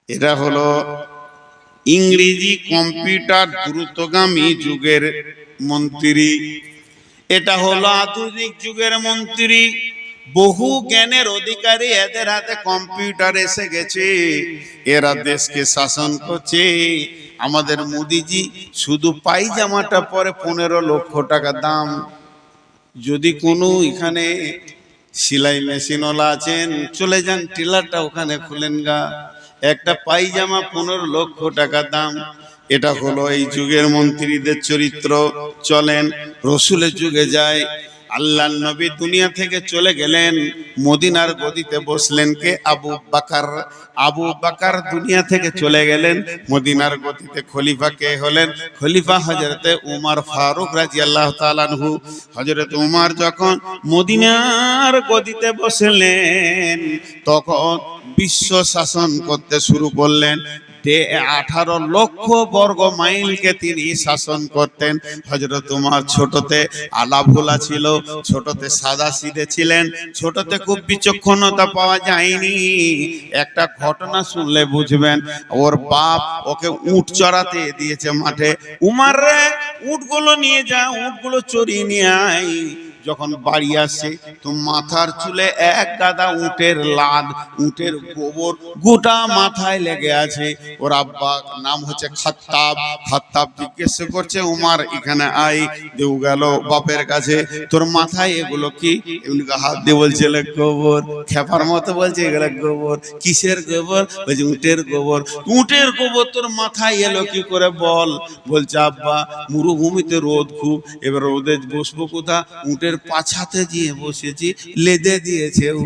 এটা হলো ইংরেজি কম্পিউটার দ্রুতগামী যুগের মন্ত্রী। এটা হলো আধুনিক যুগের মন্ত্রী, বহু জ্ঞানের অধিকারী। এদের হাতে কম্পিউটার এসে গেছে, এরা দেশকে শাসন করছে। আমাদের মোদিজি শুধু পায়জামাটা পরে 15 লক্ষ টাকা দাম। যদি কোনো এখানে সেলাই মেশিনওয়ালা আছেন, চলে যান, টেলারটা ওখানে খুলেন গা, একটা পায়জামা 15 লক্ষ টাকা দাম। এটা হলো এই যুগের মন্ত্রীদের চরিত্র। চলেন রসুলের যুগে যায়। আল্লাহর নবী দুনিয়া থেকে চলে গেলেন, মদিনার গদিতে বসলেন কে? আবু বকর। আবু বকর দুনিয়া থেকে চলে গেলেন, মদিনার গদিতে খলিফা কে হলেন? খলিফা হযরতে উমর ফারুক রাদিয়াল্লাহু তাআলা আনহু। হযরত উমর যখন মদিনার গদিতে বসলেন, তখন বিশ্ব শাসন করতে শুরু করলেন। 18 লক্ষ বর্গ মাইলকে তিনি শাসন করতেন। হযরত উমর ছোটতে আলা ভোলা ছিল, ছোটতে সাদা সিধে ছিলেন, ছোটতে খুব বিচক্ষণতা পাওয়া যায়নি। একটা ঘটনা শুনলে বুঝবেন। ওর বাপ ওকে উট চড়াতে দিয়েছে মাঠে। উমর রে, উটগুলো নিয়ে যা, উটগুলো চড়িয়ে নিয়ে আয়। যখন বাড়ি আসে তো মাথার চুলে এক গাদা উটের লাদ, উটের গোবর গোটা মাথায় লেগে আছে। ওর আব্বা নাম হচ্ছে খাত্তাব। খাত্তাব জিজ্ঞেস করছে, উমর এখানে আয়। দেউ গেল বাপের কাছে, তোর মাথায় এগুলো কি? এগুলোকে হাত দিয়ে বলছে গোবর। খেপার মতো বলছে এগুলো গোবর। কিসের গোবর? বলছে উটের গোবর। উটের গোবর তোর মাথায় এলো কি করে বল? বলছে আব্বা, মরুভূমিতে রোদ খুব, এবার রোদে বসবো কোথা? উটের পাছাতে গিয়ে বসেছি, লেদে দিয়েছে ও।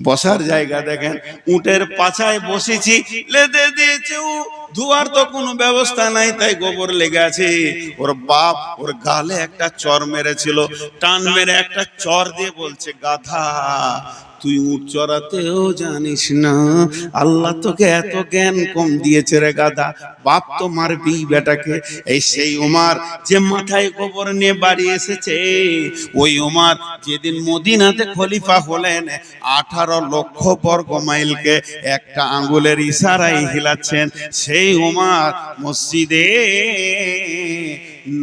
বসার জায়গা দেখেন, উটের পাছায় বসেছি, লেদে দিয়েছে ও। ধোয়ার তো কোনো ব্যবস্থা নাই, তাই গোবর লেগে আছে। ওর বাপ ওর গালে একটা চর মেরেছিল, টান মেরে একটা চর দিয়ে বলছে, গাধা, তুই উট চড়াতেও জানিস না, আল্লাহ তোকে এত জ্ঞান কম দিয়েছে রে গাধা, বাপ তো মারবি বেটাকে। এই সেই উমর যে মাথায় গোবর নিয়ে বাড়ি এসেছে, ওই উমর যেদিন মদিনাতে খলিফা হলেন, 18 লক্ষ বর্গ মাইলকে একটা আঙ্গুলের ইশারায় হিলাচ্ছেন। সেই উমর মসজিদে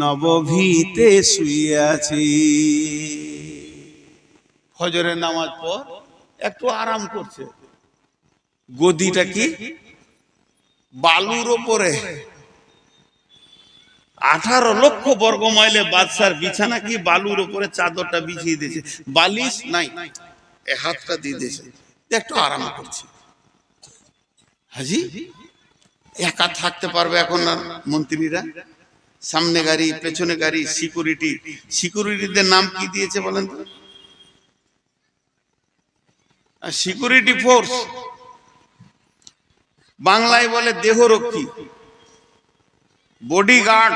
নববীতে শুয়ে আছে। ফজরের নামাজ পর একটু আরাম করছে। গদিটা কি? বালুর ওপরে। 18 লক্ষ বর্গ মাইলে বাদশার বিছানা কি বালুর ওপরে চাদরটা বিছিয়ে দিয়েছে, বালিশ নাই, হাতটা দিয়ে দিয়েছে, একটু আরাম করছে। হাজি একা থাকতে পারবে এখন আর মন্ত্রীরা? সামনে গাড়ি, পেছনে গাড়ি, সিকিউরিটি। সিকিউরিটিদের নাম কি দিয়েছে বলেন তো? Security force. বাংলায় বলে দেহরক্ষী, বডিগার্ড।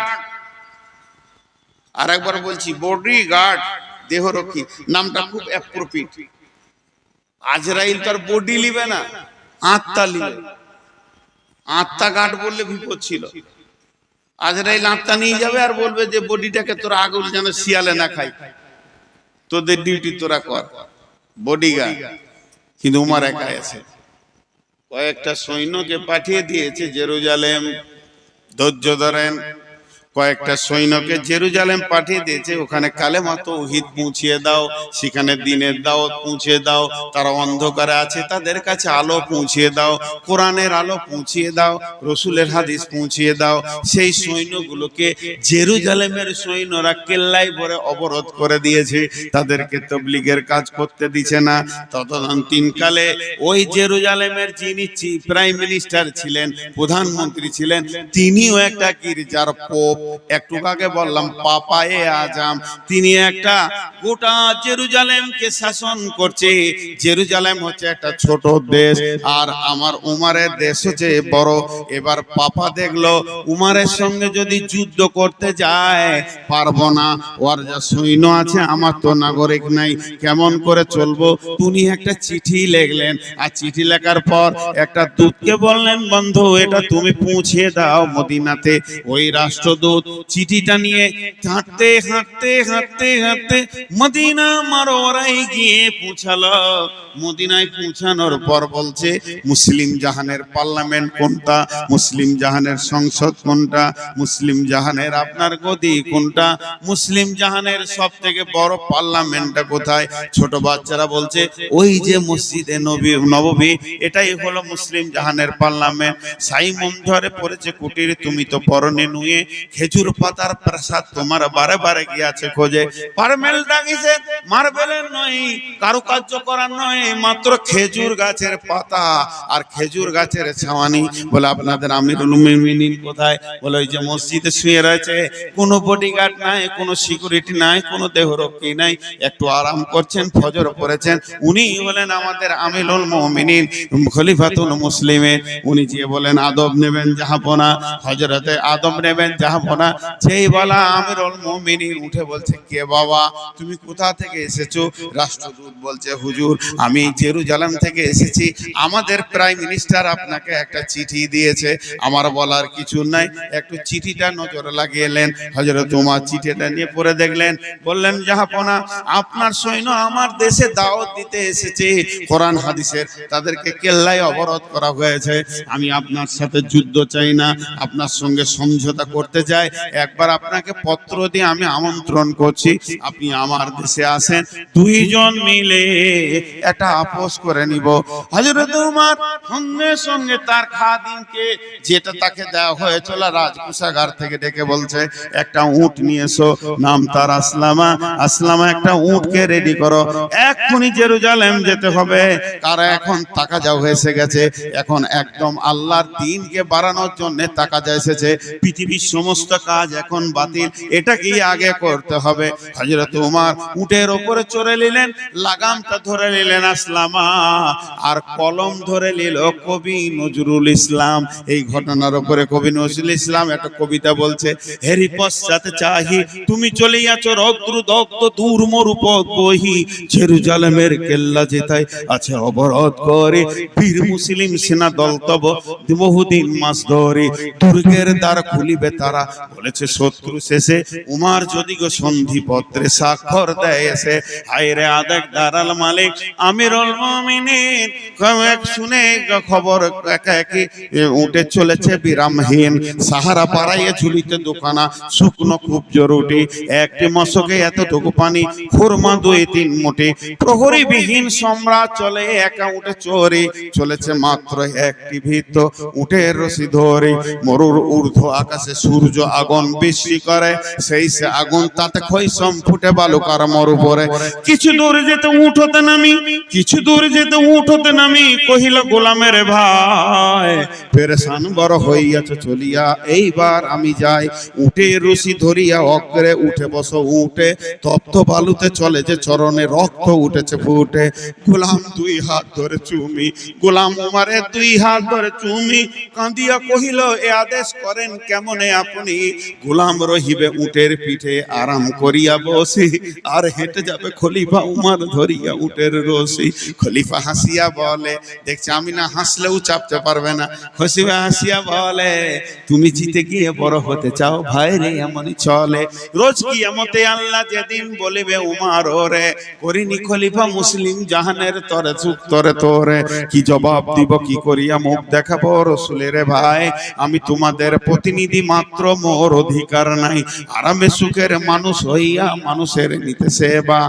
আর একবার বলছি, বডিগার্ড, দেহরক্ষী। নামটা খুব অ্যাপ্রোপ্রিয়েট। আজরাইল তার বডি লিবে না, আত্মা লিবে। আত্মা গার্ড বললে বিপদ ছিল। আজরাইল আত্মা নিয়ে যাবে আর বলবে যে বডিটাকে তোরা আগুন যেন শিয়ালে না খাই, তোদের ডিউটি তোরা কর, বডিগার্ড। কিন্তু উমর একাই আছে, কয়েকটা সৈন্যকে পাঠিয়ে দিয়েছে জেরুজালেম। ধৈর্য ধরেন, কয়েকটা সৈন্যকে জেরুজালেম পাঠিয়ে দিয়েছে, ওখানে কালেমা তাওহীদ পৌঁছিয়ে দাও, সেখানে দ্বীনের দাওয়াত পৌঁছিয়ে দাও। তারা অন্ধকারে আছে, তাদের কাছে আলো পৌঁছিয়ে দাও, কোরআনের আলো পৌঁছিয়ে দাও, রসুলের হাদিস পৌঁছিয়ে দাও। সেই সৈন্যগুলোকে জেরুজালেমের সৈন্যরা কেল্লায় ভরে অবরোধ করে দিয়েছে, তাদেরকে তাবলীগের কাজ করতে দিচ্ছে না। তদন্তিনকালে ওই জেরুজালেমের যিনি প্রাইম মিনিস্টার ছিলেন, প্রধানমন্ত্রী ছিলেন, তিনিও একটা গির্জার পোপ। একটু আগে বললাম পাপায়ে আজম, তিনি একটা গোটা জেরুজালেমকে শাসন করছে। জেরুজালেম হচ্ছে একটা ছোট দেশ, আর আমার উমরের দেশ হচ্ছে বড়। এবার পাপা দেখলো উমরের সঙ্গে যদি যুদ্ধ করতে যায় পারবো না, ওর যা সৈন্য আছে আমার তো নাগরিক নাই, কেমন করে চলবো? উনি একটা চিঠি লিখলেন, আর চিঠি লেখার পর একটা দূতকে বললেন, বন্ধু এটা তুমি পৌঁছে দাও মদিনাতে। ওই রাষ্ট্রদূত দূত চিঠিটা নিয়ে হাঁটতে হাঁটতে হাঁটতে হাঁটতে মদিনা মারোয়ারায় গিয়ে পৌঁছালো। মদিনায় পৌঁছানোর পর বলছে মুসলিম জাহানের পার্লামেন্ট কোনটা, মুসলিম জাহানের সংসদ কোনটা, মুসলিম জাহানের আপনার গদি কোনটা, মুসলিম জাহানের সব থেকে বড় পার্লামেন্টটা কোথায়? ছোট বাচ্চারা বলছে ওই যে মসজিদে নববী, এটাই হলো মুসলিম জাহানের পার্লামেন্ট। সাইমন ধরে পড়েছে কুটির, তুমি তো পরনে নুয়ে, খেজুর পাতার প্রাসাদ তোমার বারে বারে গিয়েছে খোঁজে। পারমেলটা কিসের? মার্বেলের নয়, কারুকার্য করার নয়, মাত্র খেজুর গাছের পাতা আর খেজুর গাছের ছাওয়ানি। বলে আপনাদের আমিরুল মুমিনিন কোথায়? বলে ওই যে মসজিদে শুয়ে রয়েছে, কোনো বডিগার্ড নাই, কোনো সিকিউরিটি নাই, কোনো দেহরক্ষী নাই, একটু আরাম করছেন, ফজর পড়েছেন। উনি বলেন আমাদের আমিরুল মুমিনিন, খলিফাতুল মুসলিমিন। উনি যে বলেন আদব নেবেন জাহাপনা, হযরতে আদম নেবেন জাহাপনা। সেই বলা আমিরুল মুমিনিন উঠে বলছে কে বাবা, তুমি কোথা থেকে এসেছো? রাষ্ট্রদূত বলছে হুজুর আমি জেরুজালেম থেকে এসেছি, আমাদের প্রাইম মিনিস্টার আপনাকে একটা চিঠি দিয়েছে, আমার বলার কিছু নাই, একটু চিঠিটা নজর লাগিয়েলেন। হযরত ওমর চিঠিটা নিয়ে পড়ে দেখলেন, বললেন জাহাপনা আপনার সৈন্য আমার দেশে দাওয়াত দিতে এসেছে কোরআন হাদিসের, তাদেরকে কেল্লায় অবরোধ করা হয়েছে। আমি আপনার সাথে যুদ্ধ চাই না, আপনার সঙ্গে সমঝোতা করতে চাই। একবার আপনাকে পত্র দিয়ে আমি আমন্ত্রণ করছি, আপনি আমার দেশে আসেন, দুইজন মিলে একটা আপোষ করে নিব। হযরত ওমর সঙ্গে সঙ্গে তার খাদিমকে, যেটা তাকে দেওয়া হয়েছিল রাজকোষাগার থেকে, ডেকে বলছে একটা উট নিয়ে এসো, নাম তার আসলামা। আসলামা একটা উটকে রেডি করো, এক্ষুনি জেরুজালেম যেতে হবে। কারণ এখন তাকাজা হয়ে গেছে, এখন একদম আল্লাহর দ্বীনকে বাড়ানোর জন্য তাকাজা এসেছে, পৃথিবীর সমস্ত কাজ এখন বাতিল, এটাকেই আগে করতে হবে। হযরত ওমর উটের উপরে চড়ে নিলেন, লাগামটা ধরে নিলেন আসলামা, আর কলম ধরে নিল কবি নজরুল ইসলাম। এই ঘটনার উপরে কবি নজরুল ইসলাম একটা কবিতা বলছে, হেরি পশ্চাতে চাহি তুমি চলিয়াছ রৌদ্র দগ্ধ দূর মরুপথ বহি, জেরুজালেমের কেল্লা যেতাই আছে অবরোধ করে, বীর মুসলিম সেনা দল তব বহুদিন মাস ধরে, দুর্গের দ্বার খুলিবে তারা, বলেছে শত্রু শেষে, উমার যদি গো সন্ধি পত্রে স্বাক্ষর দেয় এসে। হায়রে আদেক দারাল মালিক আমিরুল মুমিনিন, শুনে খবর একা একই উঠে চলেছে বিরামহীন, সাহারা পাড়াইয়ে ঝুলিতে দোকানা, শুকনো খুব জরুরি, একটি মশকে এতটুকু পানি, খুরমা 2-3 মুঠি, প্রহরী বিহীন সম্রাট চলে একা উঠে চোরে, চলেছে মাত্র একটি ভিত উঠের রশি ধরে, মরুর ঊর্ধ্ব আকাশে সূর্য আগুন বৃষ্টি করে, সেই সে আগুন তাতে খৈসম ফুটে বালুকার মরু পরে। কিছু দূর যেতে উঠ হতে নামি, কিছু দূর যেতে উঠ হতে নামি, কহিল গোলামের ভাই পেরেশান বড় হইয়াছে চলিয়া, এইবার আমি যাই। উঠে রশি ধরিয়া অগ্রে উঠে বসো, উঠে তপ্ত বালুতে চলে যে চরণে রক্ত উঠেছে ফুটে, গোলাম 2 হাত ধরে চুমি, গোলাম ওমরের 2 হাত ধরে চুমি, কাঁদিয়া কহিল এ আদেশ করেন কেমনে আপনি, গোলাম রহিবে উটের পিঠে আরাম করিয়া বসি, আর হেঁটে যাবে খলিফা উমর ধরিয়া উটের রশি। খলিফা হাসিয়া বলে, দেখছি আমি না হাসলেও চাপতে পারবে না, খলিফা হাসিয়া বলে তুমি জিতে গিয়ে বড় হতে চাও ভাই রে, এমনই চলে, রোজ কিয়ামতে আল্লাহ যেদিন বলিবে উমর ওরে, করিনি খলিফা মুসলিম জাহানের তরে চুপ তরে তোরে, কি জবাব দিব কি করিয়া মুখ দেখাবো রসুলের ভাই, আমি তোমাদের প্রতিনিধি মাত্র, মোর অধিকার নাই, আরামে সুখের মানুষ হইয়া মানুষের নিতে সেবা,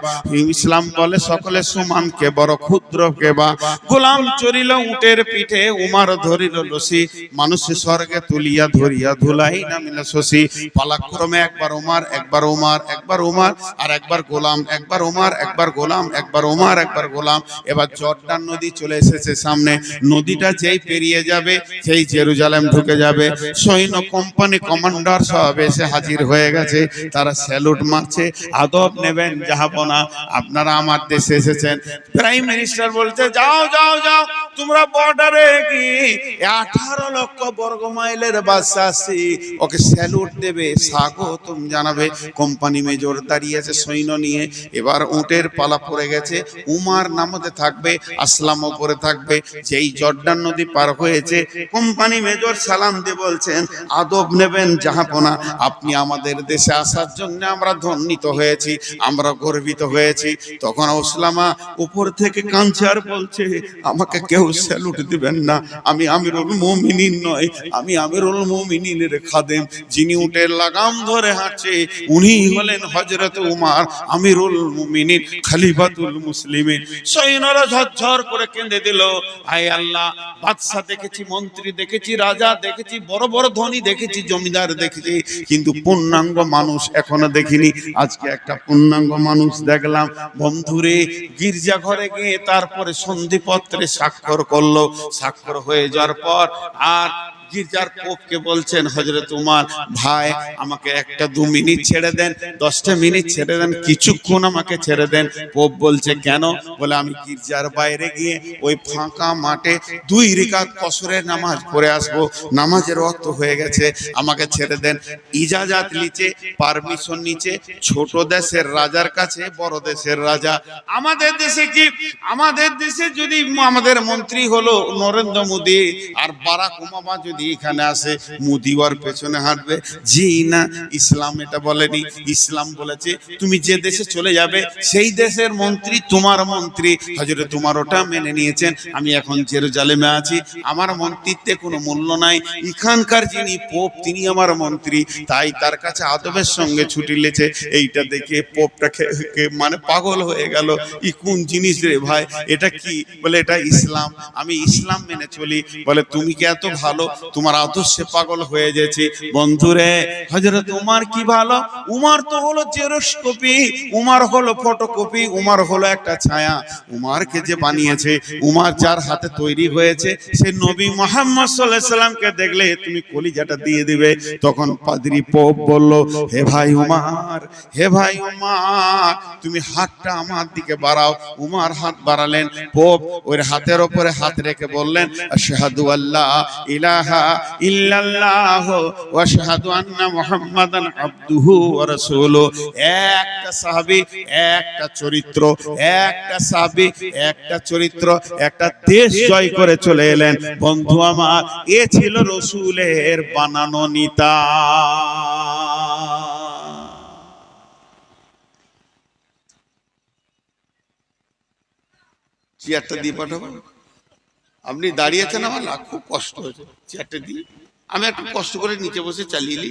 ইসলাম বলে সকলে সমান, কে বড় ক্ষুদ্র কে বা, গোলাম চড়িল উটের পিঠে, উমর ধরিল রশি, মানুষে স্বর্গে তুলিয়া ধরিয়া ধুলাই নামিল শশী, পালাক্রমে একবার উমর, একবার উমর, একবার উমর, আর একবার গোলাম, একবার উমর, একবার গোলাম, একবার উমর, একবার গোলাম। এবার জর্ডান নদী চলে এসেছে সামনে, নদীটা যেই পেরিয়ে যাবে সেই জেরুজালেম ঢুকে যাবে। সৈন্য কোম্পানি কমান্ডার সব এসে হাজির হয়ে গেছে, তারা স্যালুট মারছে, আদব নেবেন জাহাপনা, আপনারা আমার দেশে এসেছেন। প্রাইম মিনিস্টার বলছে যাও যাও যাও, তোমরা বর্ডারে কি 18 লক্ষ বর্গ মাইলের বাদশা আসছে, ওকে স্যালুট দেবে, স্বাগতম জানাবে। কোম্পানি মেজর দাঁড়িয়ে আছে সৈন্য নিয়ে, এবার উটের পালা পড়ে গেছে, উমার নামতে থাকবে, আসলাম উপরে থাকবে। যেই জর্ডান নদী পার হয়েছে, কোম্পানি মেজর সালাম দিয়ে বলছেন আদব নেবেন জাহাপনা, আপনি আমাদের দেশে আসার জন্য আমরা ধন্যিত হয়েছি, আমরা গর্বিত হয়েছি। তখন ওসলামা উপর থেকে কাঁদছে আর বলছে, আমাকে কেউ স্যালুট দিবেন না, আমি আমিরুল মুমিনিন নয়, আমি আমিরুল মুমিনিনের খাদেম। যিনি উটের লাগাম ধরে হাঁটছে উনি হলেন হযরত উমর আমিরুল মুমিনিন খলিফাতুল মুসলিমিন। সৈন্যরা ঝরঝর করে কেঁদে দিল, আয় আল্লাহ, বাদশা দেখেছি, মন্ত্রী দেখেছি, রাজা দেখেছি, বড় বড় ধনী দেখেছি, জমিদার দেখেছি, কিন্তু পূর্ণাঙ্গ মানুষ এখনো দেখিনি। আজকে একটা পূর্ণাঙ্গ মানুষ দেখলাম। বন্ধুরে, গির্জা ঘরে গিয়ে তারপরে সন্ধিপত্রে স্বাক্ষর করলো। স্বাক্ষর হয়ে যাওয়ার পর আর গির্জার পোপকে বলছেন, হযরত উমর ভাই, আমাকে 1-2 মিনিট ছেড়ে দেন, 10টা মিনিট ছেড়ে দেন, কিছুক্ষণ আমাকে ছেড়ে দেন। পোপ বলছে কেন? বলে আমি গির্জার বাইরে গিয়ে ওই ফাঁকা মাঠে 2 রাকাত কসরের নামাজ পড়ে আসবো, নামাজের ওয়াক্ত হয়ে গেছে, আমাকে ছেড়ে দেন। ইজাজত নিচে, পারমিশন নিচে, ছোট দেশের রাজার কাছে বড় দেশের রাজা। আমাদের দেশে কি, আমাদের দেশে যদি আমাদের মন্ত্রী হলো নরেন্দ্র মোদী আর বারাক ওবামা যদি এখানে আসে, মোদী ওর পেছনে হাঁটবে? জি না, ইসলাম এটা বলেনি। ইসলাম বলেছে তুমি যে দেশে চলে যাবে সেই দেশের মন্ত্রী তোমার মন্ত্রী। হযরত উমর ওটা মেনে নিয়েছেন। আমি এখন জেরুজালেমে আছি, আমার মন্ত্রিত্বে কোনো মূল্য নাই, এখানকার যিনি পোপ তিনি আমার মন্ত্রী, তাই তার কাছে আদবের সঙ্গে ছুটি লেছে। এইটা দেখে পোপটাকে মানে পাগল হয়ে গেল, ই কোন জিনিস রে ভাই, এটা কি? বলে এটা ইসলাম, আমি ইসলাম মেনে চলি। বলে তুমি কি এত ভালো, তোমার আদর্শে পাগল হয়ে গেছি। বন্ধুরে, হযরত উমর কি ভালো, উমর তো হলো জেরক্স কপি, উমর হলো ফটোকপি, উমর হলো একটা ছায়া। উমরকে যে বানিয়েছে, উমর যার হাতে তৈরি হয়েছে, সে নবী মুহাম্মদ সাল্লাল্লাহু আলাইহি সাল্লামকে দেখলে তুমি কলিজাটা দিয়ে দিবে। তখন পাদ্রী পোপ বলল, হে ভাই উমর, হে ভাই উমর, তুমি হাতটা আমার দিকে বাড়াও। উমর হাত বাড়ালেন, পোপ ওর হাতের উপরে হাত রেখে বললেন, আশহাদু আল্লা ইলাহা ইল্লাল্লাহ ওয়া আশহাদু আন্না মুহাম্মাদান আবদুহু ওয়া রাসূলুহু। একটা সাহাবী, একটা চরিত্র, একটা সাহাবী, একটা চরিত্র, একটা দেশ জয় করে চলে এলেন। বন্ধু আমার, এ ছিল রাসূলের বানানো নেতা। চেয়ারটা দিয়ে পাঠাবো, আপনি দাঁড়িয়েছেন, আমার না খুব কষ্ট হয়েছে, চেয়ারটা দিয়ে আমি একটু কষ্ট করে নিচে বসে চালিয়ে।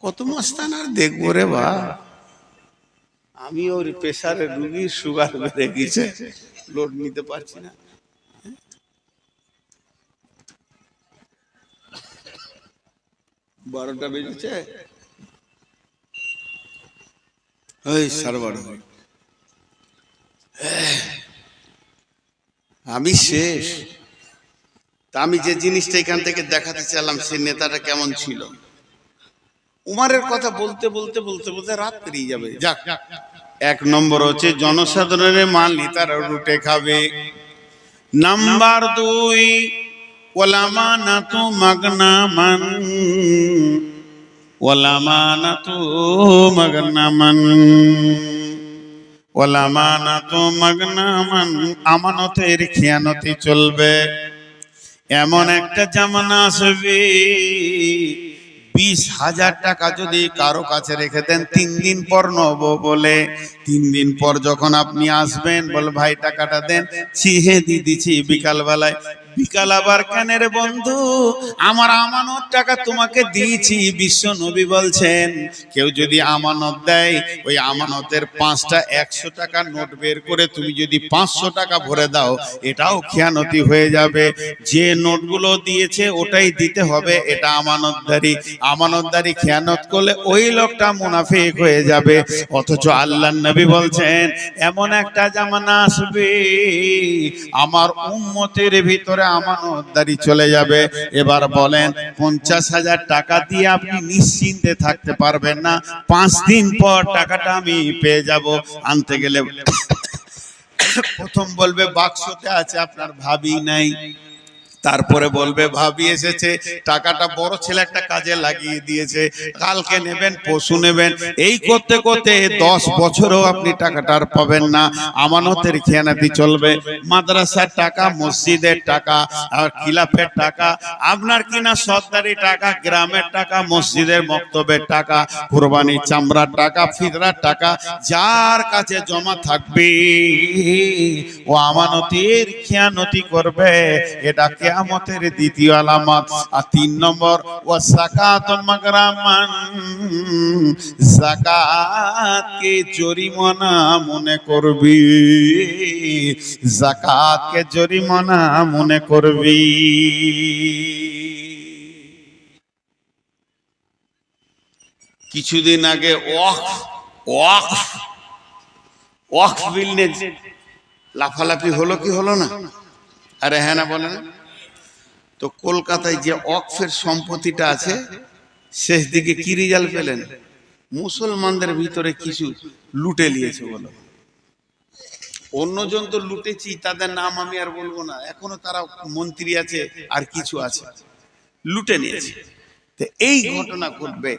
কত মস্তান আর দেখবো রে বা, আমি ওর প্রেসারের রুগী, সুগার বেড়ে গেছে, লোড নিতে পারছি না। 12টা বেজেছে, ওই সার্ভার আমি শেষ। তা আমি যে জিনিসটা এখান থেকে দেখাতে চাইলাম, সে নেতাটা কেমন ছিল। উমরের কথা বলতে বলতে বলতে বলতে রাত পেরিয়ে যাবে। যাক, 1 নম্বর হচ্ছে জনসাধারণের মাল নেতারা লুটে খাবে। নাম্বার 2, ওয়ালামানাতু মাগনামান, ওয়ালামানাতু মাগনামান, ওয়ালামানাতু মাগনামান, আমানতের খেয়ানতি চলবে। এমন একটা জামানা আসবে, 20,000 টাকা যদি কারো কাছে রেখে দেন 3 দিন পর নেব বলে, 3 দিন পর যখন আপনি আসবেন, বল ভাই টাকাটা দেন, ছিহে দিয়ে দিচ্ছি বিকালবেলায়। বিকাল আবার কেন রে বন্ধু, আমার আমানত টাকা তোমাকে দিয়েছি। বিশ্ব নবী বলছেন, কেউ যদি আমানত দেয়, ওই আমানতের 5টা 100 টাকা নোট বের করে তুমি যদি 500 টাকা ভরে দাও, এটাও খেয়ানতি হয়ে যাবে। যে নোটগুলো দিয়েছে ওটাই দিতে হবে, এটা আমানতদারি। আমানতদারি খেয়ানত করলে ওই লোকটা মুনাফিক হয়ে যাবে। অথচ আল্লাহর নবী বলছেন, এমন একটা জামানা আসবে, আমার উম্মতের ভিতরে আমানতদারি চলে যাবে। এবার বলেন, 50,000 টাকা দিয়ে আপনি নিশ্চিন্তে থাকতে পারবেন না, 5 দিন পর টাকাটা আমি পেয়ে যাব। আনতে গেলে প্রথম বলবে বাক্সতে আছে, আপনার ভাবি নাই। তারপরে বলবে ভাবি এসেছে, টাকাটা বড় ছেলে একটা কাজে লাগিয়ে দিয়েছে, কালকে নেবেন পশু নেবেন, এই করতে করতে 10 বছরও আপনি টাকাটা আর পাবেন না। আমানতের খেয়ানাতি চলবে। মাদ্রাসার টাকা, মসজিদের টাকা, আর খিলাফের টাকা, আপনার কিনা সরকারি টাকা, গ্রামের টাকা, মসজিদের মক্তবের টাকা, কুরবানির চামড়ার টাকা, ফিতরার টাকা, যার কাছে জমা থাকবে ও আমানতের খেয়ানতি করবে। এটা কিয়ামতের দ্বিতীয় আলামত। আর 3 নম্বর, ওয়া যাকাত মাগরামান, যাকাতকে জরিমানা মনে করবি, যাকাতকে জরিমানা মনে করবি। কিছুদিন আগে ওয়াকফ বিল নিয়ে লাফালাফি হলো কি হলো না? আরে হ্যাঁ না বলেন? তো কলকাতায় যে ওয়াকফের সম্পত্তিটা আছে, শেষ দিকে কি রেজাল্ট পেলেন? মুসলমানদের ভিতরে কিছু লুটে নিয়েছে বলো। অন্যজন তো লুটেছি, তাদের নাম আমি আর বলবো না, এখনো তারা মন্ত্রী আছে আর কিছু আছে, লুটে নিয়েছে। তো এই ঘটনা ঘটবে,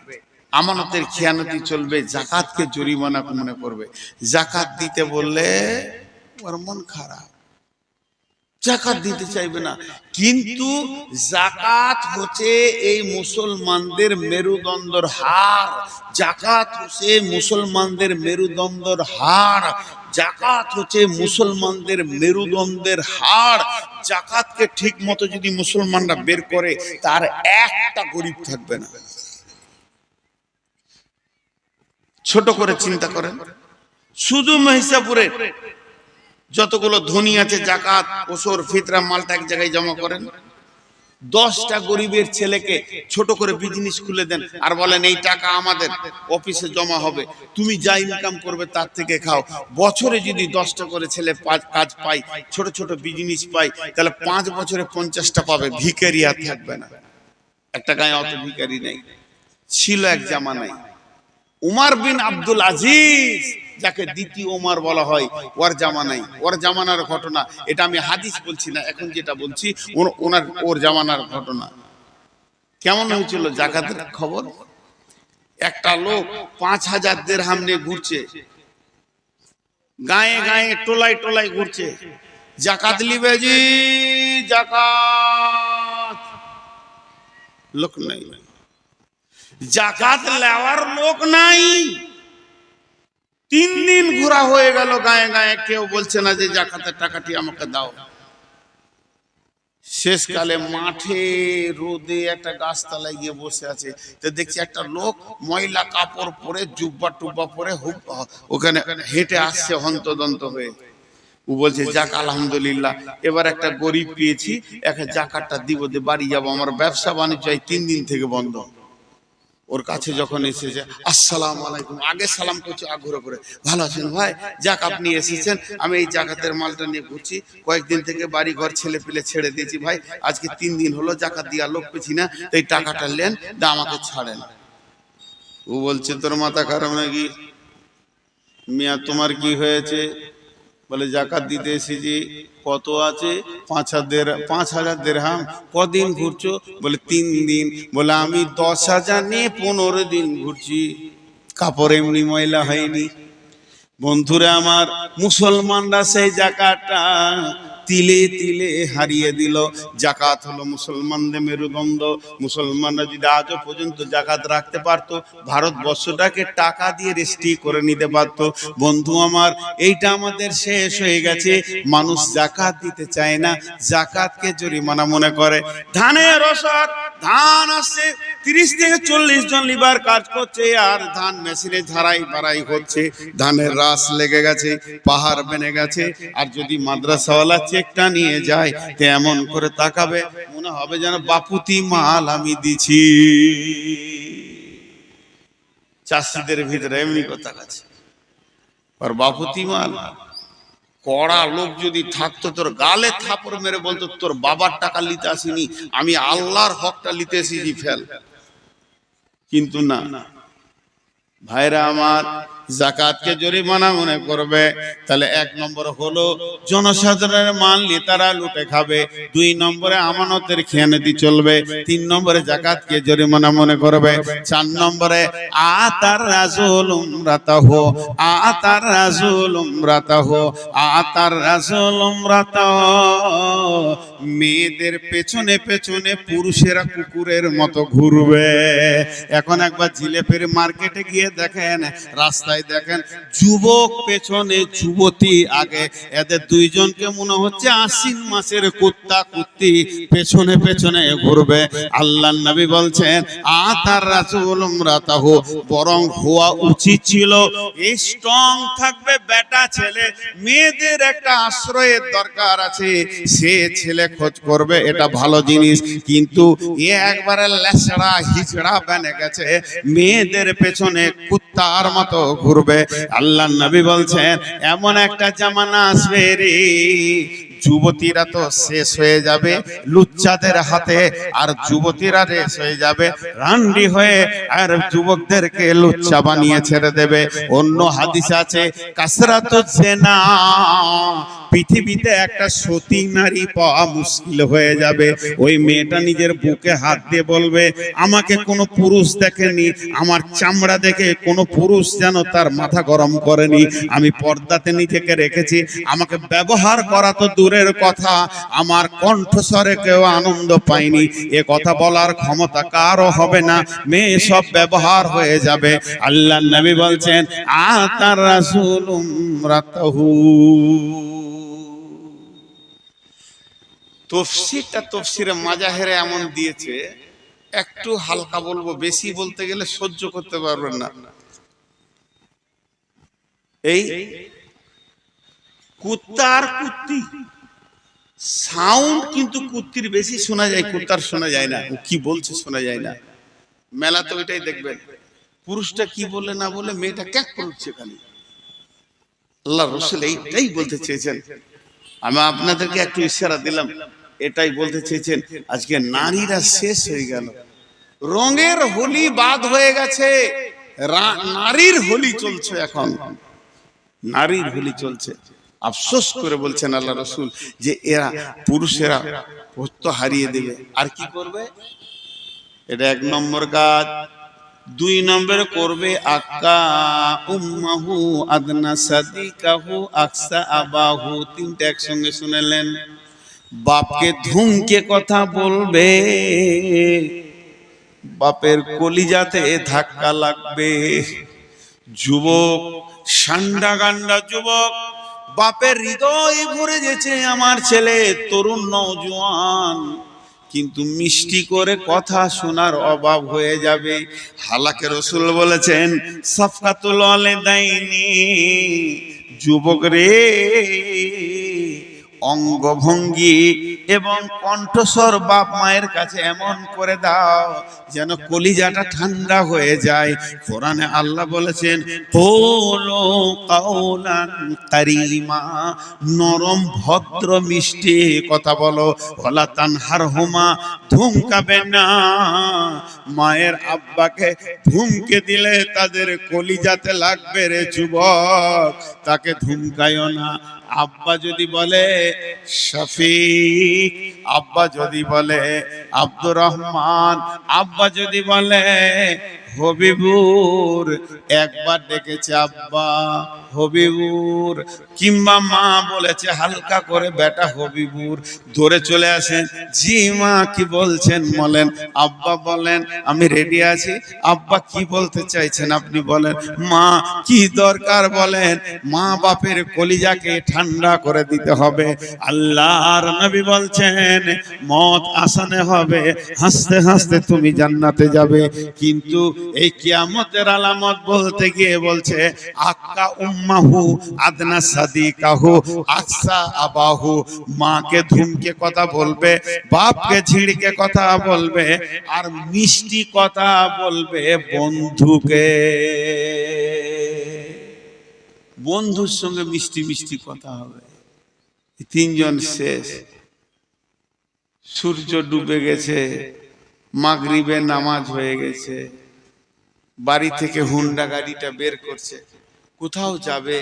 আমানতের খেয়ানতি চলবে, যাকাতকে জরিমানা মনে করবে। যাকাত দিতে বললে ওর মন খারাপ, যাকাত দিতে চাইবে না। কিন্তু যাকাত হচ্ছে এই মুসলমানদের মেরুদণ্ডর হাড়, যাকাত হচ্ছে মুসলমানদের মেরুদণ্ডর হাড়, যাকাত হচ্ছে মুসলমানদের মেরুদণ্ডের হাড়। যাকাতকে ঠিক মতো যদি মুসলমানরা বের করে, তার একটা গরিব থাকবে না। ছোট করে চিন্তা করেন, শুধু মহিষাপুরে যতগুলো ধনী আছে, যাকাত, ওসর, ফিতরা, মালটা এক জায়গায় জমা করেন। 10টা গরিবের ছেলেকে ছোট করে বিজনেস খুলে দেন আর বলেন এই টাকা আমাদের অফিসে জমা হবে, তুমি যা ইনকাম করবে তার থেকে খাও। বছরে যদি 10টা করে ছেলে কাজ পায়, ছোট ছোট বিজনেস পায়, তাহলে 5 বছরে 50টা পাবে। ভিখারি আর থাকবে না। একটা গায়ে অত ভিখারি নেই, ছিল এক জামানায়। উমর বিন আব্দুল আজিজ, যাকে দ্বিতীয় ওমর বলা হয়, ওর জামানায়, ওর জামানার ঘটনা এটা। আমি হাদিস বলছি না, এখন যেটা বলছি ওর জামানার ঘটনা। কেমন হয়েছিল যাকাতের খবর? একটা লোক 5000 দিরহাম নিয়ে ঘুরছে, গায়ে গায়ে টোলায় টোলায় ঘুরছে, যাকাত লিবে জি, যাকাত। লোক নাই, যাকাত নেওয়ার লোক নাই। 3 দিন ঘোরা হয়ে গেল গায়ে গায়ে, কেউ বলছে না যে যাকাতের টাকাটি আমাকে দাও। শেষকালে মাঠে রোদে একটা গাছতলায় গিয়ে বসে আছে, তো দেখছি একটা লোক ময়লা কাপড় পরে, জুব্বা টুব্বা পরে ওখানে হেঁটে আসছে হন্তদন্ত হয়ে। ও বলছে যাক আলহামদুলিল্লাহ, এবার একটা গরিব পেয়েছি, একে যাকাতটা দিব, দিয়ে বাড়ি যাবো, আমার ব্যবসা বাণিজ্য 3 দিন থেকে বন্ধ। ওর কাছে যখন এসেছে, আসসালামু আলাইকুম, আগে সালাম করছে আগ্রহ করে, ভালো আছেন ভাই? যাক আপনি এসেছেন, আমি এই যাকাতের মালটা নিয়ে ঘুরছি, কয়েকদিন থেকে বাড়ি ঘর ছেলে পেলে ছেড়ে দিয়েছি ভাই, আজকে 3 দিন হলো যাকাত দিয়া লোক পেছি না, এই টাকাটা নেন, দা আমাকে ছাড়েন। ও বলছে তোর মাথা খারাপ নাকি মিয়া, তোমার কি হয়েছে? বলে যাকাত দিতে এসেছি। কত আছে? 5000 দিরহাম। কদিন ঘুরছো? বলে 3 দিন। বলে আমি 10,000 নিয়ে 15 দিন ঘুরছি, কাপড় এমনি ময়লা হয়নি। বন্ধুরা আমার, মুসলমানরা সেই যাকাতটা তিলে তিলে হারিয়ে দিল। যাকাত হলো মুসলমানদের মেরুদণ্ড। মুসলমানরা যদি আজও পর্যন্ত যাকাত রাখতে পারতো, ভারতবর্ষটাকে টাকা দিয়ে রেজিস্ট্রি করে নিতে পারতো। বন্ধু আমার, এইটা আমাদের শেষ হয়ে গেছে। মানুষ যাকাত দিতে চায় না, যাকাতকে জরিমানা মনে করে। ধানের রসদ, ধান আসছে, 30 থেকে 40 জন লিবার কাজ করছে, আর ধান মেশিনে ঝাড়াই বাড়াই হচ্ছে, ধানের রাস লেগে গেছে, পাহাড় বেনে গেছে। আর যদি মাদ্রাসাওয়ালা চেকটা নিয়ে যায়, তো এমন করে তাকাবে, মনে হবে যেন বাপুতি মাল আমি দিছি। চাষিদের ভিতরে এমনি কথা আছে, আর বাপুতি মাল। কড়া লোক যদি থাকতো, তোর গালে থাপড় মেরে বলতো তোর বাবার টাকা নিতে আসিনি, আমি আল্লাহর হকটা নিতে এসেছি, ফেল। কিন্তু না ভাইরা আমার, জাকাতকে জরিমানা মনে করবে। তাহলে 1 নম্বর হলো জনসাধারণের মাল নেতারা লুটে খাবে, 2 নম্বরে আমানতের খেয়ানতি চলবে, 3 নম্বরে জাকাতকে জরিমানা মনে করবে, 4 নম্বরে আতার রাজুল উমরাতাহু, আতার রাজুল উমরাতাহু, আতার রাজুল উমরাতাহু। মেয়েদের পেছনে পেছনে পুরুষেরা কুকুরের মতো ঘুরবে। এখন একবার জিলেপের মার্কেটে গিয়ে দেখেন, রাস্তায় দেখেন যুবক পেছনে যুবতী আগে, এদের দুইজনকে মনে হচ্ছে আশ্বিন মাসের কুত্তা কুত্তি পেছনে পেছনে ঘুরবে। আল্লাহর নবী বলছেন আতার রাসূল উমরাতাহু, বরং হওয়া উচিত ছিল স্ট্রং থাকবে বেটা ছেলে, মেয়েদের একটা আশ্রয়ের দরকার আছে, সে ছেলে খোঁজ করবে, এটা ভালো জিনিস। কিন্তু এ একবারে লেছড়া হিজড়া বেনে গেছে, মেয়েদের পেছনে কুত্তার মতো ঘুরবে। আল্লাহর নবী বলছেন এমন একটা জামানা আসবে রে, যুবতীরা তো শেষ হয়ে যাবে লুচ্চাদের হাতে, আর যুবতীরা শেষ হয়ে যাবে রান্ডি হয়ে, আর যুবকদেরকে লুচ্চা বানিয়ে ছেড়ে দেবে। অন্য হাদিস আছে কাসরাতুজ জিনা, পৃথিবীতে একটা সতী নারী পাওয়া মুশকিল হয়ে যাবে। ওই মেয়েটা নিজের বুকে হাত দিয়ে বলবে আমাকে কোনো পুরুষ দেখেনি, আমার চামড়া দেখে কোনো পুরুষ যেন তার মাথা গরম করেনি, আমি পর্দাতে নিজেকে রেখেছি, আমাকে ব্যবহার করা তো দূরের কথা, আমার কণ্ঠস্বরে কেউ আনন্দ পায়নি, এ কথা বলার ক্ষমতা কারও হবে না, মেয়ে সব ব্যবহার হয়ে যাবে। আল্লাহর নবী বলছেন আতার রাসূল উমরাতাহু। তফসিরে মাজাহেরে এমন দিয়েছে, একটু হালকা বলবো, বেশি বলতে গেলে সহ্য করতে পারবেন না। এই কুত্তা আর কুত্তি সাউন্ড কিন্তু কুত্তির বেশি শোনা যায়, কুত্তার শোনা যায় না, ও কি বলছে শোনা যায় না। মেলা তো ওইটাই দেখবেন, পুরুষটা কি বলে না বলে মেয়েটা ক্যাক করছে খালি। আল্লাহ রাসূল এইটাই বলতে চেয়েছেন, আমি আপনাদেরকে একটু ইশারা দিলাম, এটাই বলতে চেয়েছেন। আজকে নারীরা শেষ হয়ে গেল, রঙের হোলি বাদ হয়ে গেছে, নারীর হোলি চলছে, এখন নারীর হোলি চলছে। আফসোস করে বলছেন আল্লাহ রাসূল যে এরা পুরুষেরা তো হারিয়ে দেবে, আর কি করবে? এটা 1 নম্বর কাজ। 2 নম্বরে করবে আক্কা উম্মাহু আদনা সাদিকাহু আকসা আবাহু। 3টা একসঙ্গে শুনেলেন। বাপকে ধুমকে কথা বলবে, বাপের কলিজাতে ধাক্কা লাগবে। যুবক সান্ডা গান্ডা যুবক, বাপের হৃদয় ভরে গেছে আমার ছেলে তরুণ নওজোয়ান, কিন্তু মিষ্টি করে কথা শোনার অভাব হয়ে যাবে। হালাকে রাসূল বলেছেন সাফকাতুল ওয়ালিদাইনি, যুবক রে অঙ্গভঙ্গি এবং কণ্ঠস্বর বাপ মায়ের কাছে এমন করে দাও যেন কলিজাটা ঠান্ডা হয়ে যায়। কোরআনে আল্লাহ বলেছেন কুলু কাওলান কারীমা, নরম ভদ্র মিষ্টি কথা বলো। ওয়ালা তানহারহুমা, ধমকাবে না। মায়ের আব্বাকে ধমকে দিলে তাদের কলিজাতে লাগবে রে যুবক, তাকে ধমকায়ও না। আব্বা যদি বলে শফিক, আব্বা যদি বলে আব্দুর রহমান, আব্বা যদি বলে হবিবুর, একবার ডেকেছে আব্বা হবিবুর, কিংবা মা বলেছে হালকা করে বেটা হবিবুর, ধরে চলে আসেন, জি মা কি বলছেন বলেন। আব্বা বলেন আমি রেডি আছি। আব্বা কি বলতে চাইছেন আপনি বলেন। মা কি দরকার বলেন। মা বাপের কলিজাকে ঠান্ডা করে দিতে হবে। আল্লাহর নবী বলছেন মত আসানে হবে, হাসতে হাসতে তুমি জান্নাতে যাবে। কিন্তু এই কিয়ামতের আলামত বলতে গিয়ে বলছে আক্কা উম্মাহু আদনা সাদিকাহু আকসা আবাহু, মাকে ধুমকে কথা বলবে, বাপকে ঝিড়কে কথা বলবে, আর মিষ্টি কথা বলবে বন্ধুকে। বন্ধুর সঙ্গে মিষ্টি মিষ্টি কথা হবে। 3 জন শেষ। সূর্য ডুবে গেছে, মাগরিবের নামাজ হয়ে গেছে, বাড়ি থেকে হুন্ডা গাড়িটা বের করছে, কোথাও যাবে,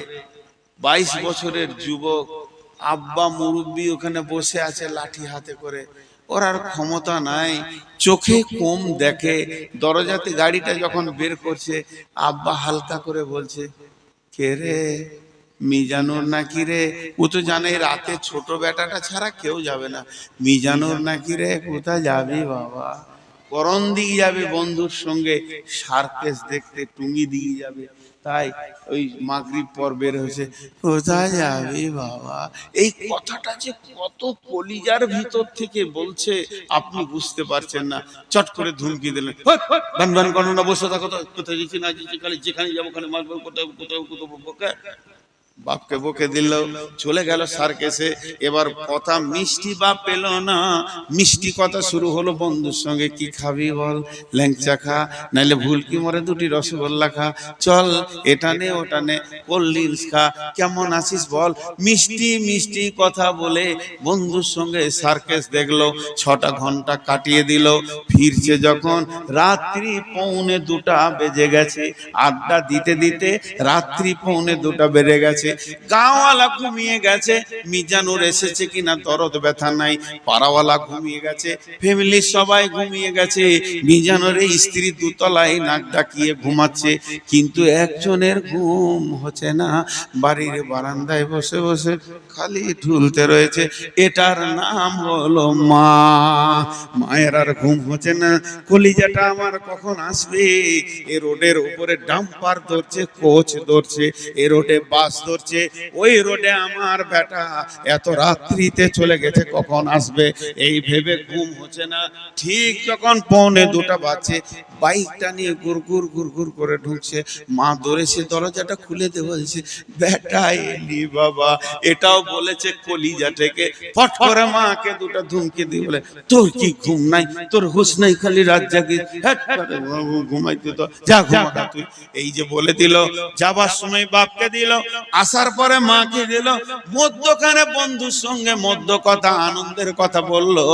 22 বছরের যুবক, আব্বা মুরব্বি ওখানে বসে আছে লাঠি হাতে করে, ওর আর ক্ষমতা নাই, চোখে কম দেখে। দরজাতে গাড়িটা যখন বের করছে, আব্বা হালকা করে বলছে, কে রে, মিজানুর নাকি রে? ও তো জানে রাতে ছোট বেটাটা ছাড়া কেউ যাবে না। মিজানুর নাকি রে? কোথায় যাবি বাবা? করণ দিকে যাবে বন্ধুর সঙ্গে সার্কেস দেখতে, টুঙ্গি দিকে যাবে। তাই ওই মাগরিব পর বের হয়েছে, কোথায় যাবি বাবা? এই কথাটা যে কত কলিজার ভিতর থেকে বলছে আপনি বুঝতে পারছেন না। চট করে ধুমকি দিলেন, বান বান করো না, বসে থাকো, কোথায় যাচ্ছি না যাচ্ছি, খালি যেখানে যাবো ওখানে মারবো, কোথাও কোথাও কোথাও। বাপকে বকে দিল, চলে গেল সার্কেসে। এবার কথা মিষ্টি বাপ পেল না, মিষ্টি কথা শুরু হলো বন্ধুর সঙ্গে, কি খাবি বল, ল্যাংচা খা, নাইলে ভুলকি মরে দুটি রসগোল্লা খা, চল এটা নে ওটা নে, কোল্ড ড্রিঙ্কস খা, কেমন আছিস বল। মিষ্টি মিষ্টি কথা বলে বন্ধুর সঙ্গে সার্কেস দেখলো। 6টা ঘন্টা কাটিয়ে দিল। ফিরছে যখন রাত্রি 1:45 বেজে গেছে। আড্ডা দিতে দিতে রাত্রি 1:45 বেজে গেছে। গাঁওয়ালা ঘুমিয়ে গেছে, মিজানুর এসেছে কিনা দরদ ব্যথা নাই। পাড়াওয়ালা ঘুমিয়ে গেছে, ফ্যামিলির সবাই ঘুমিয়ে গেছে। মিজানুর স্ত্রী দুতলায় নাক ডাকিয়ে ঘুমাচ্ছে, কিন্তু একজনের ঘুম হচ্ছে না। বাড়ির বারান্দায় বসে বসে খালি ঢুলতে রয়েছে। এটার নাম হলো মা। মায়ের আর ঘুম হচ্ছে না, কলিজাটা আমার কখন আসবে। এ রোডের উপরে ডাম্পার ধরছে, কোচ ধরছে, এ রোডে বাস ধরছে, ওই রোডে আমার বেটা এত রাত্রিতে চলে গেছে, কখন আসবে এই ভেবে ঘুম হচ্ছে না। ঠিক যখন 1:45 বাজছে, বাইকটা নিয়ে গুড়গুড় গুড়গুড় করে ঢুকছে। মা ধরেছে, দরজাটা খুলে দে বলছে, বেটা এলি বাবা। এটাও বলেছে কলিজা থেকে। ফট করে মাকে দুটো ধুমকি দিয়ে বলে, তোর কি ঘুম নাই, তোর হুঁশ নাই, খালি রাত জাগিস, ঘুমাইতে তো যা, ঘুমাটা তুই। এই যে বলে দিল। যাবার সময় বাপকে দিল, আসার পরে মাকে দিল। মধ্যখানে বন্ধুর সঙ্গে মধ্য কথা, আনন্দের কথা বললো।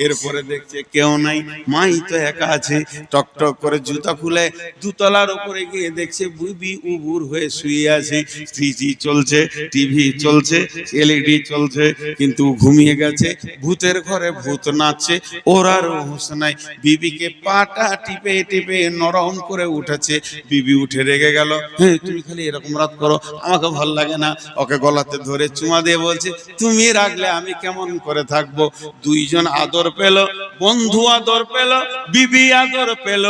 এরপরে দেখছে কেউ নাই, মাই তো একা আছে। টক টক করে জুতা খুলে দুতলার উপরে গিয়ে দেখছে বুবি উবুর হয়ে শুয়ে আছে। থ্রিজি চলছে, টিভি চলছে, এলইডি চলছে, কিন্তু ঘুমিয়ে গেছে। ভূতের ঘরে ভূত নাচছে, ওর আর হুঁশ নাই। বিবিকে পাটা টিপে টিপে নরম করে উঠেছে। বিবি উঠে রেগে গেল, হ্যাঁ তুমি খালি এরকম রাত করো, আমাকে ভাল লাগে না। ওকে গলাতে ধরে চুমা দিয়ে বলছে, তুমি রাখলে আমি কেমন করে থাকবো। দুইজন আদর পেল, বন্ধু আদর পেল, বিবি আদর পেল।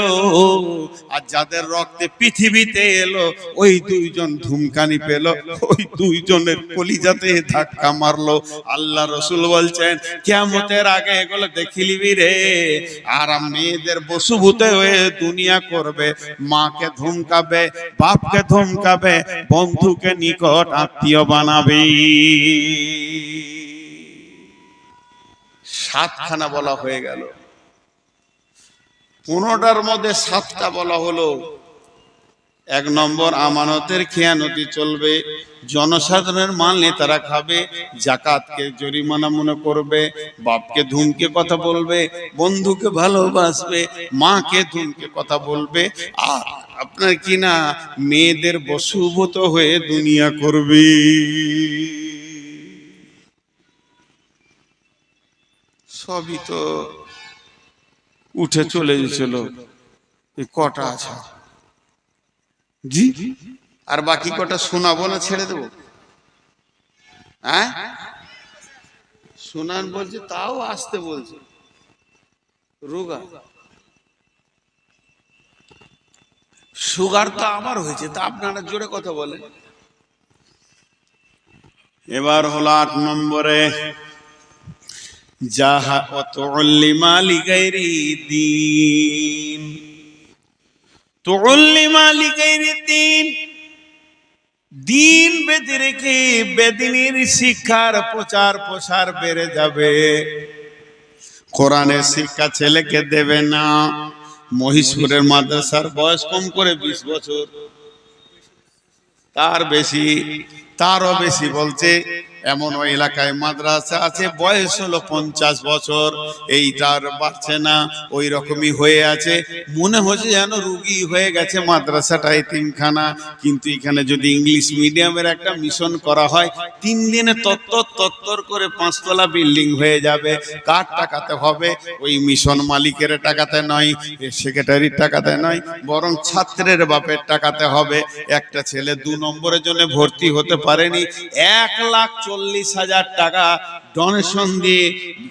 আর যাদের রক্তে পৃথিবীতে এলো, ওই দুইজন ধুমকানি পেল, ওই দুইজনের কলিজাতে ধাক্কা মারলো। আল্লাহ রসুল বলছেন, কিয়ামতের আগে এগুলো দেখিলিবি রে। আর মেয়েদের বসুভূতে হয়ে দুনিয়া করবে, মাকে ধমকাবে, বাপকে ধমকাবে, বন্ধুকে নিকট আত্মীয় বানাবে। 7খানা বলা হয়ে গেল, 15টার মধ্যে 7টা বলা হলো। 1 নম্বর, আমানতের খেয়ানতি চলবে, জনসাধারণের মাল নেতারা খাবে, জাকাতকে জরিমানা মনে করবে, বাপকে ধুমকে কথা বলবে, বন্ধুকে ভালোবাসবে, মাকে ধুমকে কথা বলবে, আর আপনার কি না মেয়েদের বশীভূত হয়ে দুনিয়া করবে। সবই তো উঠে চলে গেছিল, এই কটা আছে জি। আর বাকি কটা শোনাবো না ছেড়ে দেবো? হ্যাঁ শোনান বলছে, তাও আসতে বলছে। রোগা সুগার তো আমার হয়েছে, তা আপনারা জোরে কথা বলেন। এবার হলো 8 নম্বরে, যাহা অতুল্লিমা লিগাইরি দ্বীন, তুল্লিমা লিগাইরি দ্বীন, দিন বেঁধে রেখে বেদিনীর শিক্ষার প্রচার প্রসার বেড়ে যাবে। কোরআনের শিক্ষা ছেলেকে দেবে না। মহিষপুরের মাদ্রাসার বয়স কম করে 20 বছর, তার বেশি, তারও বেশি বলছে। এমন ওই এলাকায় মাদ্রাসা আছে, বয়স হলো 50 বছর, এইটার বাড়ছে না, ওই রকমই হয়ে আছে। মনে হচ্ছে যেন রুগী হয়ে গেছে মাদ্রাসাটা, এতিমখানা। কিন্তু এখানে যদি ইংলিশ মিডিয়ামের একটা মিশন করা হয়, 3 দিনে তত্তর করে 5 তলা বিল্ডিং হয়ে যাবে। কার টাকাতে হবে? ওই মিশন মালিকের টাকাতে নয়, সেক্রেটারির টাকাতে নয়, বরং ছাত্রের বাপের টাকাতে হবে। একটা ছেলে 2 নম্বরের জন্য ভর্তি হতে পারেনি, 1,40,000 টাকা ডোনেশন দিয়ে,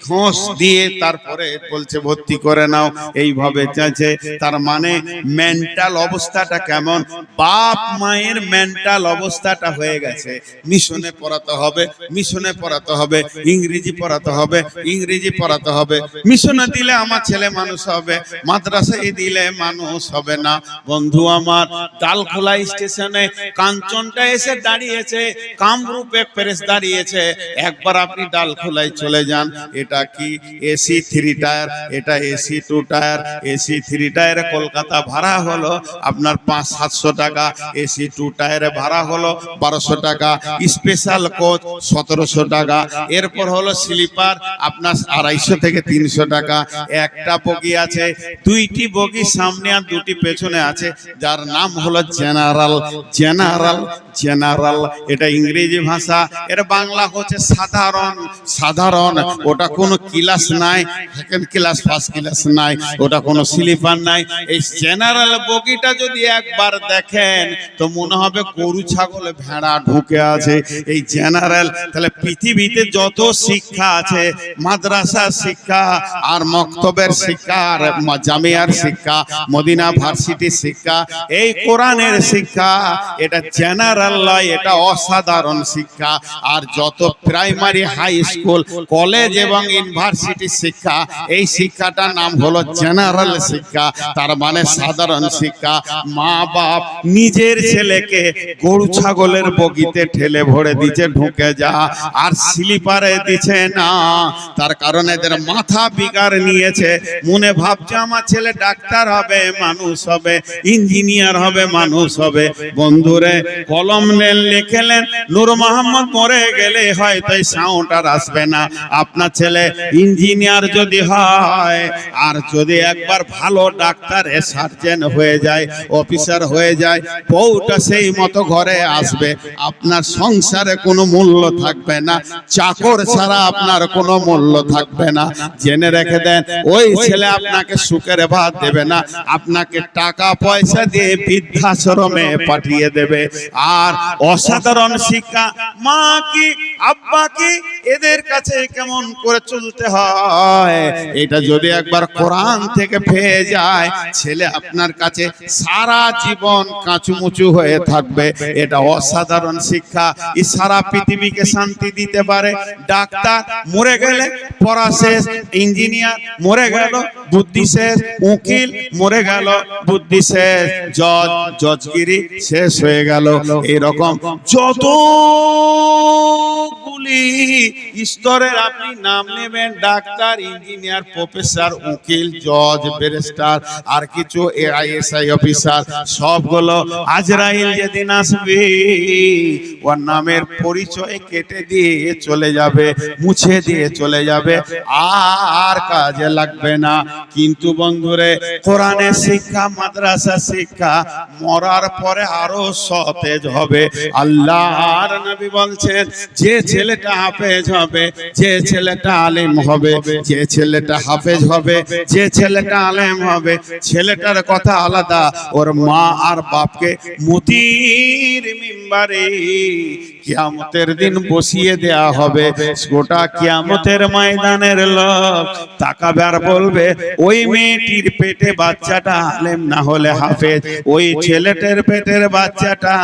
ঘোষ দিয়ে তারপরে বলছে ভর্তি করে নাও। এইভাবে চাইছে। তার মানে মেন্টাল অবস্থাটা কেমন? বাপ মায়ের মেন্টাল অবস্থাটা হয়ে গেছে। মিশনে পড়াতে হবে, মিশনে পড়াতে হবে, ইংরেজি পড়াতে হবে, ইংরেজি পড়াতে হবে। মিশনে দিলে আমার ছেলে মানুষ হবে, মাদ্রাসায় দিলে মানুষ হবে না। বন্ধু আমার, ডালখোলা স্টেশনে কাঞ্চনটা এসে দাঁড়িয়েছে, কামরূপ এক্সপ্রেস দাঁড়িয়েছে। একবার আপনি ডালখোলায় চলে যান। এটা কি এসি 3 টায়ার, এটা এসি 2 টায়ার। এসি 3 টায়ারে কলকাতা ভাড়া হলো আপনার 500-700 টাকা, এসি 2 টায়ারে ভাড়া হলো 1200 টাকা, স্পেশাল কোচ 1700 টাকা। এরপর হলো স্লিপার আপনার 250 থেকে 300 টাকা। একটা বগি আছে, 2টি বগি সামনে আর 2টি পেছনে আছে, যার নাম হলো জেনারেল। জেনারেল জেনারেল এটা ইংরেজি ভাষা, এর বাংলা হচ্ছে সাধারণ। সাধারণ ওটা কোনো ক্লাস নাই, সেকেন্ড ক্লাস ফার্স্ট ক্লাস নাই, ওটা কোনো স্লিপার নাই। এই জেনারেল বগিটা যদি একবার দেখেন তো মনে হবে গরু ছাগল ভেড়া ঢুকে আছে। এই জেনারেল। তাহলে পৃথিবীতে যত শিক্ষা আছে, মাদ্রাসা শিক্ষা আর মক্তবের শিক্ষা আর জামিয়ার শিক্ষা, মদিনা ভার্সিটির শিক্ষা, এই কোরআনের শিক্ষা, এটা জেনারেল নয়, এটা অসাধারণ শিক্ষা। আর যত প্রাইমারি, হাই স্কুল, কলেজ এবং ইউনিভার্সিটির শিক্ষা, এই শিক্ষাটার নাম হলো জেনারেল শিক্ষা। তার মানে সাধারণ শিক্ষা। মা বাপ নিজের ছেলেকে গরু ছাগলের বগিতে ঠেলে ভরে দিচ্ছে, ঢুকে যা, আর স্লিপারে দিচ্ছে না। তার কারণে এদের মাথা বিগার নিয়েছে। মনে ভাবছে আমার ছেলে ডাক্তার হবে, মানুষ হবে, ইঞ্জিনিয়ার হবে, মানুষ হবে। বন্ধুরে, কলম নেন, লিখেলেন, নূর মোহাম্মদ মরে গেলে হয়তো এই সাউন্ড আর আসবে না। আপনার ছেলে ইঞ্জিনিয়ার যদি হয়, আর যদি একবার ভালো ডাক্তার, সার্জন হয়ে যায়, অফিসার হয়ে যায়, বউটা সেই মতো ঘরে আসবে। আপনার সংসারে কোনো মূল্য থাকবে না, চাকর ছাড়া আপনার কোনো মূল্য থাকবে না। জেনে রেখে দেন, ওই ছেলে আপনাকে সুখের ভাত দেবে না, আপনাকে টাকা পয়সা দিয়ে বৃদ্ধাশ্রমে পাঠিয়ে দেবে। আর অসাধারণ শিক্ষা, মা কি আব্বা কি, এদের কাছে কেমন করে চলতে হয়, এটা যদি একবার কোরআন থেকে পেয়ে যায়, ছেলে আপনার কাছে সারা জীবন কাঁচুমুচু হয়ে থাকবে। এটা অসাধারণ শিক্ষা। এই সারা পৃথিবীকে শান্তি দিতে পারে। ডাক্তার মরে গেলে পড়া শেষ, ইঞ্জিনিয়ার মরে গেল বুদ্ধি শেষ, উকিল মরে গেল বুদ্ধি শেষ, জজ জজগিরি শেষ হয়ে গেল। এরকম যতগুলি স্তরের আপনি নাম নেবেন, ডাক্তার, ইঞ্জিনিয়ার, প্রফেসর, উকিল, জজ, ব্যারিস্টার, আর কিছু AISI অফিসার, সবগুলো আজরাইল যেদিন আসবে, ওর নামের পরিচয় কেটে দিয়ে চলে যাবে, মুছে দিয়ে চলে যাবে, আর কাজে লাগবে না। কিন্তু বন্ধুরে, কোরআনের শিক্ষা, মাদ্রাসা শিক্ষা মরার পরে আরো সতেজ হবে। আল্লাহর নবী বলছেন, যে ছেলেটা হাফেজ হবে, যে ছেলেটা আলেম হবে, যে ছেলেটা হাফেজ হবে, যে ছেলেটা আলেম হবে, ছেলেটার কথা আলাদা। ওর মা আর বাপকে মুতির মিম্বারে কিয়ামতের দিন বসিয়ে দেয়া হবে। গোটা কিয়ামতের ময়দানের লোক তাকাবে আর বলবে, ওই মেয়েটির পেটে বাচ্চাটা আলেম না হলে হাফেজ, ওই ছেলেটার পেটের বাচ্চাটা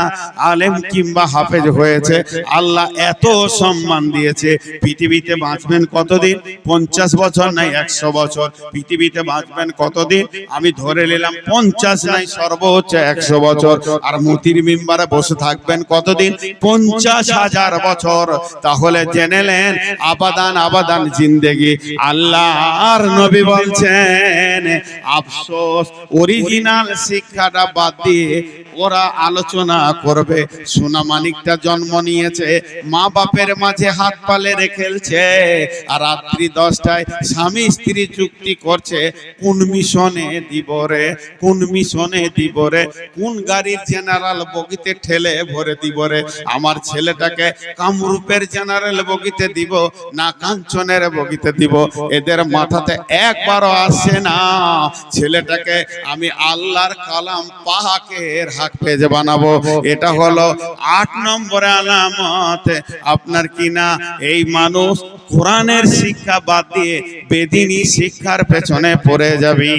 আলেম কিংবা হাফেজ হয়েছে। আল্লাহ এত সম্মান দিয়েছে। পৃথিবীতে বাঁচবেন কতদিন? 50 বছর নাই 100 বছর। পৃথিবীতে বাঁচবেন কতদিন? আমি ধরে নিলাম 50 নাই সর্বোচ্চ 100 বছর। আর মুতির মিম্বারে বসে থাকবেন কতদিন? 50 50,000 বছর, তাহলে জেনেলেন আবাদান আবাদান জিন্দেগি। আল্লাহর নবী বলছেন আফসোস, অরিজিনাল শিক্ষাটা বাদ দিয়ে ওরা আলোচনা করবে। সোনা মানিকটা জন্ম নিয়েছে, মা বাপের মাঝে হাত পালে রেখেছে, আর রাত্রি 10টায় স্বামী স্ত্রী চুক্তি করছে কোন মিশনে দিব রে, কোন মিশনে দিব রে, কোন গাড়ির জেনারেল বগিতে ঠেলে ভরে দিব রে, আমার ছেলেটাকে কামরূপের জেনারেল বগিতে দিব না কাঞ্চনের বগিতে দিব। এদের মাথাতে একবারও আসে না ছেলেটাকে আমি আল্লাহর কালাম পাকের হাফেজ বানাবো। এটা হলো 8 নম্বরে আলামত আপনার কিনা এই মানুষ কোরআনের শিক্ষা বাদ দিয়ে বেদিনী শিক্ষার পেছনে পড়ে যাবে।